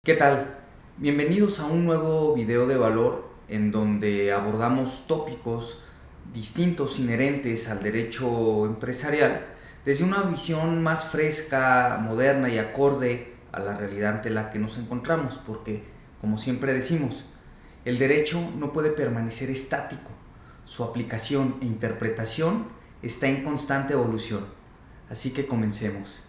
¿Qué tal? Bienvenidos a un nuevo video de valor en donde abordamos tópicos distintos inherentes al derecho empresarial desde una visión más fresca, moderna y acorde a la realidad ante la que nos encontramos, porque, como siempre decimos, el derecho no puede permanecer estático, su aplicación e interpretación está en constante evolución. Así que comencemos.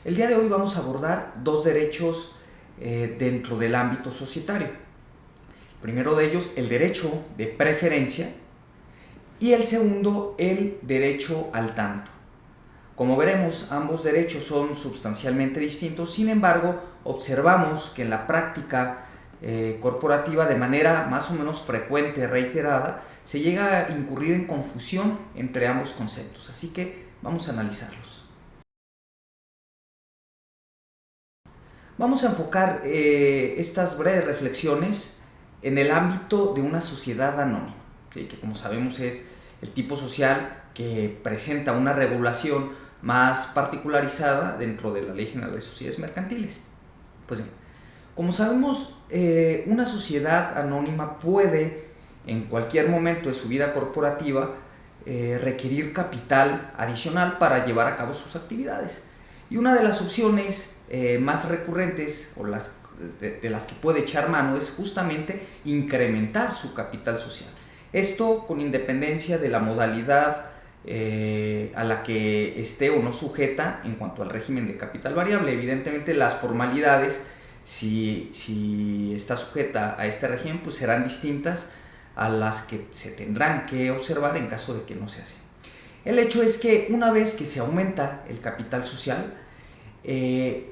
El día de hoy vamos a abordar dos derechos dentro del ámbito societario. El primero de ellos, el derecho de preferencia, y el segundo, el derecho al tanto. Como veremos, ambos derechos son sustancialmente distintos, sin embargo, observamos que en la práctica corporativa, de manera más o menos frecuente, reiterada, se llega a incurrir en confusión entre ambos conceptos. Así que vamos a analizarlos. Vamos a enfocar estas breves reflexiones en el ámbito de una sociedad anónima, ¿sí? Que como sabemos es el tipo social que presenta una regulación más particularizada dentro de la Ley General de Sociedades Mercantiles. Pues bien, como sabemos, una sociedad anónima puede en cualquier momento de su vida corporativa requerir capital adicional para llevar a cabo sus actividades. Y una de las opciones más recurrentes o de las que puede echar mano es justamente incrementar su capital social. Esto con independencia de la modalidad a la que esté o no sujeta en cuanto al régimen de capital variable. Evidentemente las formalidades, si está sujeta a este régimen, pues serán distintas a las que se tendrán que observar en caso de que no sea así. El hecho es que una vez que se aumenta el capital social,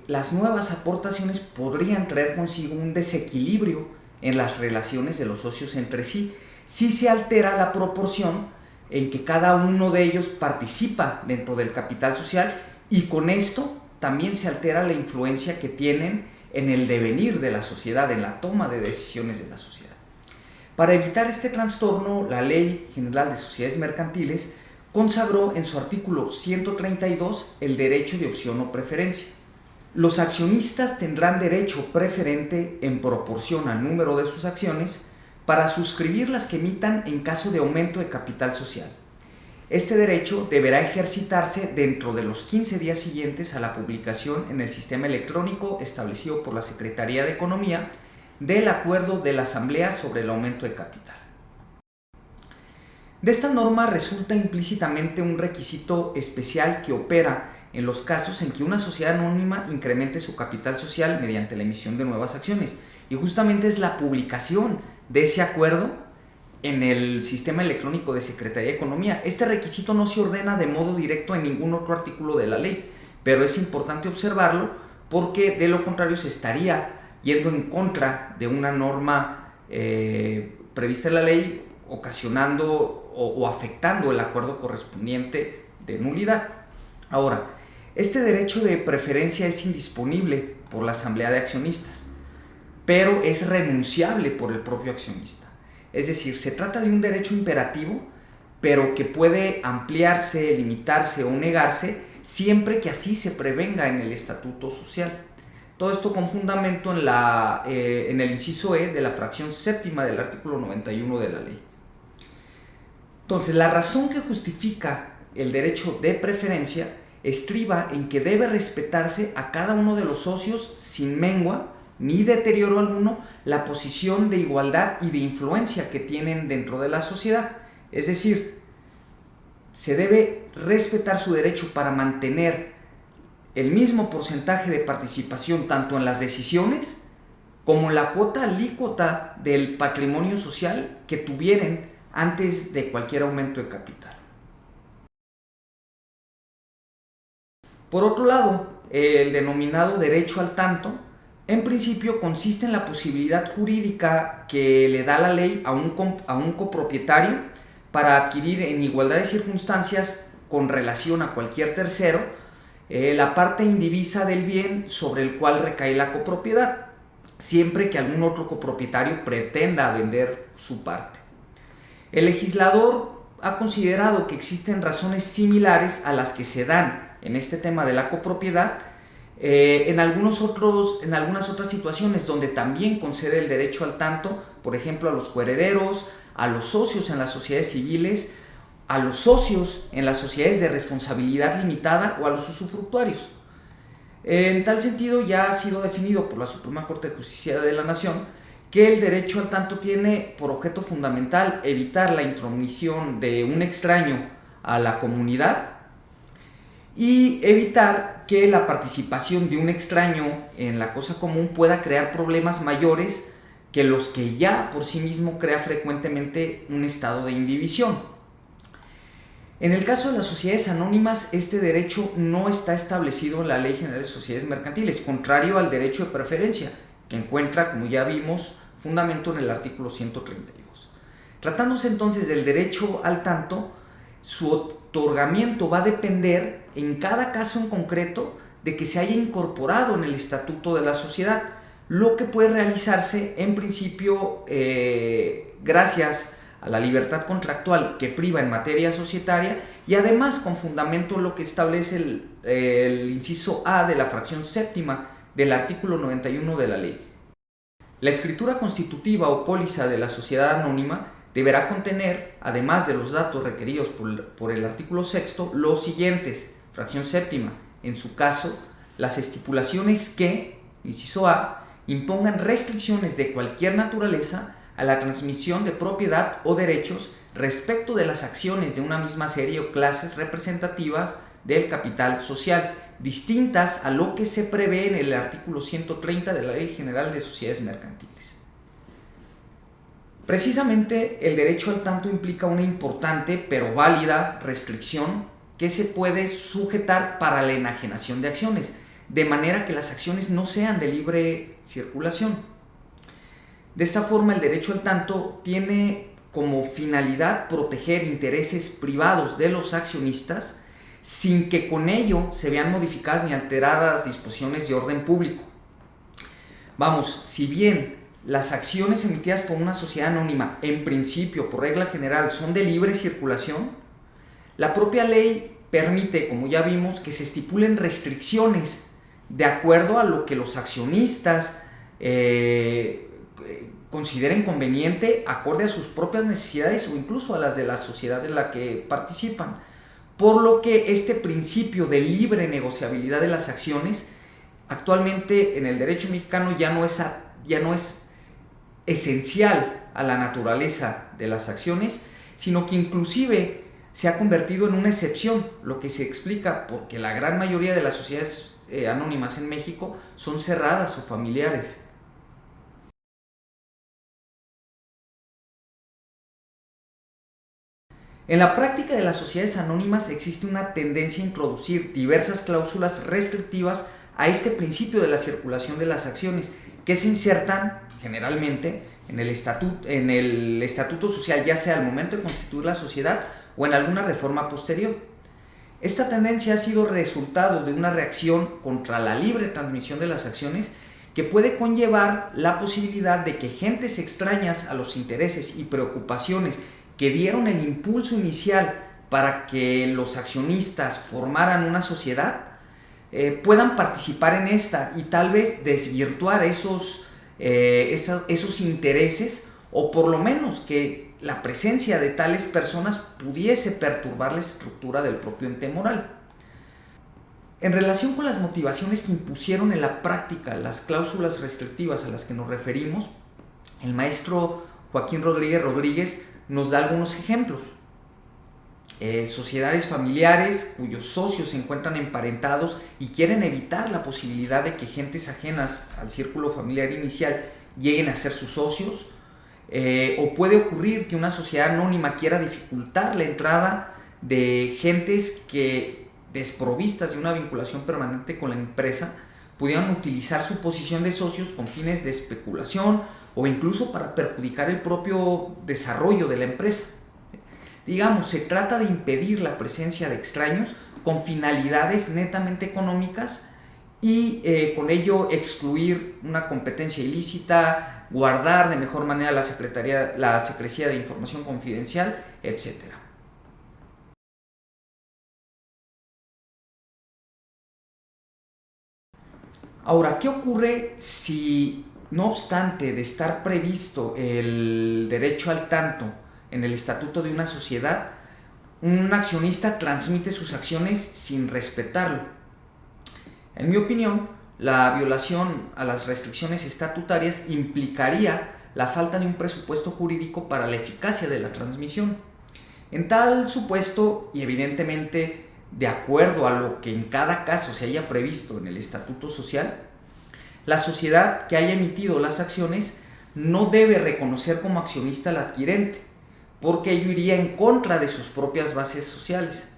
las nuevas aportaciones podrían traer consigo un desequilibrio en las relaciones de los socios entre sí, si se altera la proporción en que cada uno de ellos participa dentro del capital social, y con esto también se altera la influencia que tienen en el devenir de la sociedad, en la toma de decisiones de la sociedad. Para evitar este trastorno, la Ley General de Sociedades Mercantiles consagró en su artículo 132 el derecho de opción o preferencia. Los accionistas tendrán derecho preferente en proporción al número de sus acciones para suscribir las que emitan en caso de aumento de capital social. Este derecho deberá ejercitarse dentro de los 15 días siguientes a la publicación en el sistema electrónico establecido por la Secretaría de Economía del acuerdo de la Asamblea sobre el aumento de capital. De esta norma resulta implícitamente un requisito especial que opera en los casos en que una sociedad anónima incremente su capital social mediante la emisión de nuevas acciones, y justamente es la publicación de ese acuerdo en el sistema electrónico de Secretaría de Economía. Este requisito no se ordena de modo directo en ningún otro artículo de la ley, pero es importante observarlo porque de lo contrario se estaría yendo en contra de una norma prevista en la ley, ocasionando o afectando el acuerdo correspondiente de nulidad. Ahora, este derecho de preferencia es indisponible por la Asamblea de Accionistas, pero es renunciable por el propio accionista. Es decir, se trata de un derecho imperativo, pero que puede ampliarse, limitarse o negarse siempre que así se prevenga en el estatuto social. Todo esto con fundamento en el inciso E de la fracción séptima del artículo 91 de la ley. Entonces, la razón que justifica el derecho de preferencia estriba en que debe respetarse a cada uno de los socios sin mengua ni deterioro alguno la posición de igualdad y de influencia que tienen dentro de la sociedad. Es decir, se debe respetar su derecho para mantener el mismo porcentaje de participación tanto en las decisiones como la cuota alícuota del patrimonio social que tuvieran antes de cualquier aumento de capital. Por otro lado, el denominado derecho al tanto, en principio consiste en la posibilidad jurídica que le da la ley a un copropietario para adquirir en igualdad de circunstancias con relación a cualquier tercero la parte indivisa del bien sobre el cual recae la copropiedad, siempre que algún otro copropietario pretenda vender su parte. El legislador ha considerado que existen razones similares a las que se dan en este tema de la copropiedad, en algunas otras situaciones donde también concede el derecho al tanto, por ejemplo, a los coherederos, a los socios en las sociedades civiles, a los socios en las sociedades de responsabilidad limitada o a los usufructuarios. En tal sentido, ya ha sido definido por la Suprema Corte de Justicia de la Nación que el derecho al tanto tiene por objeto fundamental evitar la intromisión de un extraño a la comunidad y evitar que la participación de un extraño en la cosa común pueda crear problemas mayores que los que ya por sí mismo crea frecuentemente un estado de indivisión. En el caso de las sociedades anónimas, este derecho no está establecido en la Ley General de Sociedades Mercantiles, contrario al derecho de preferencia, que encuentra, como ya vimos, fundamento en el artículo 132. Tratándose entonces del derecho al tanto, su otorgamiento va a depender en cada caso en concreto de que se haya incorporado en el estatuto de la sociedad, lo que puede realizarse en principio gracias a la libertad contractual que priva en materia societaria y además con fundamento en lo que establece el inciso A de la fracción séptima del artículo 91 de la ley. La escritura constitutiva o póliza de la sociedad anónima deberá contener, además de los datos requeridos por el artículo sexto, los siguientes: fracción séptima, en su caso, las estipulaciones que, inciso A, impongan restricciones de cualquier naturaleza a la transmisión de propiedad o derechos respecto de las acciones de una misma serie o clases representativas del capital social, distintas a lo que se prevé en el artículo 130 de la Ley General de Sociedades Mercantiles. Precisamente el derecho al tanto implica una importante pero válida restricción que se puede sujetar para la enajenación de acciones, de manera que las acciones no sean de libre circulación. De esta forma, el derecho al tanto tiene como finalidad proteger intereses privados de los accionistas sin que con ello se vean modificadas ni alteradas disposiciones de orden público. Vamos, si bien las acciones emitidas por una sociedad anónima, en principio, por regla general, son de libre circulación, la propia ley permite, como ya vimos, que se estipulen restricciones de acuerdo a lo que los accionistas consideren conveniente, acorde a sus propias necesidades o incluso a las de la sociedad en la que participan. Por lo que este principio de libre negociabilidad de las acciones actualmente en el derecho mexicano ya no es esencial a la naturaleza de las acciones, sino que inclusive se ha convertido en una excepción, lo que se explica porque la gran mayoría de las sociedades anónimas en México son cerradas o familiares. En la práctica de las sociedades anónimas existe una tendencia a introducir diversas cláusulas restrictivas a este principio de la circulación de las acciones, que se insertan generalmente en el estatuto social, ya sea al momento de constituir la sociedad o en alguna reforma posterior. Esta tendencia ha sido resultado de una reacción contra la libre transmisión de las acciones que puede conllevar la posibilidad de que gentes extrañas a los intereses y preocupaciones que dieron el impulso inicial para que los accionistas formaran una sociedad, puedan participar en esta y tal vez desvirtuar esos intereses, o por lo menos que la presencia de tales personas pudiese perturbar la estructura del propio ente moral. En relación con las motivaciones que impusieron en la práctica las cláusulas restrictivas a las que nos referimos, el maestro Joaquín Rodríguez nos da algunos ejemplos. Sociedades familiares cuyos socios se encuentran emparentados y quieren evitar la posibilidad de que gentes ajenas al círculo familiar inicial lleguen a ser sus socios, o puede ocurrir que una sociedad anónima quiera dificultar la entrada de gentes que, desprovistas de una vinculación permanente con la empresa, pudieran utilizar su posición de socios con fines de especulación o incluso para perjudicar el propio desarrollo de la empresa. Digamos, se trata de impedir la presencia de extraños con finalidades netamente económicas y con ello excluir una competencia ilícita, guardar de mejor manera la secrecía de información confidencial, etc. Ahora, ¿qué ocurre si, no obstante de estar previsto el derecho al tanto en el estatuto de una sociedad, un accionista transmite sus acciones sin respetarlo? En mi opinión, la violación a las restricciones estatutarias implicaría la falta de un presupuesto jurídico para la eficacia de la transmisión. En tal supuesto, y evidentemente de acuerdo a lo que en cada caso se haya previsto en el estatuto social, la sociedad que haya emitido las acciones no debe reconocer como accionista al adquirente, porque ello iría en contra de sus propias bases sociales.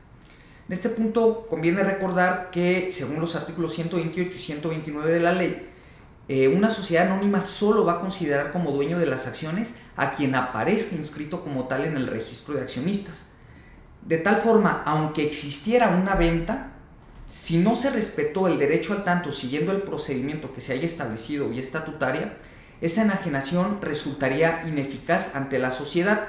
En este punto conviene recordar que, según los artículos 128 y 129 de la ley, una sociedad anónima solo va a considerar como dueño de las acciones a quien aparezca inscrito como tal en el registro de accionistas. De tal forma, aunque existiera una venta, si no se respetó el derecho al tanto siguiendo el procedimiento que se haya establecido vía estatutaria, esa enajenación resultaría ineficaz ante la sociedad,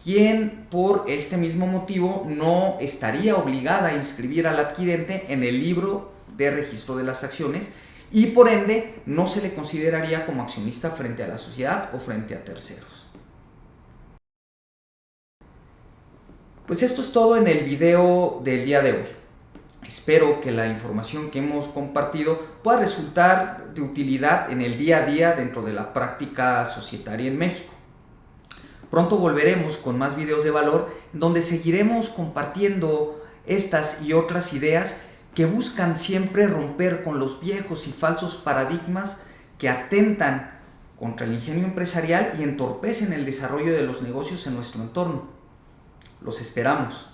quien por este mismo motivo no estaría obligada a inscribir al adquirente en el libro de registro de las acciones y por ende no se le consideraría como accionista frente a la sociedad o frente a terceros. Pues esto es todo en el video del día de hoy. Espero que la información que hemos compartido pueda resultar de utilidad en el día a día dentro de la práctica societaria en México. Pronto volveremos con más videos de valor donde seguiremos compartiendo estas y otras ideas que buscan siempre romper con los viejos y falsos paradigmas que atentan contra el ingenio empresarial y entorpecen el desarrollo de los negocios en nuestro entorno. Los esperamos.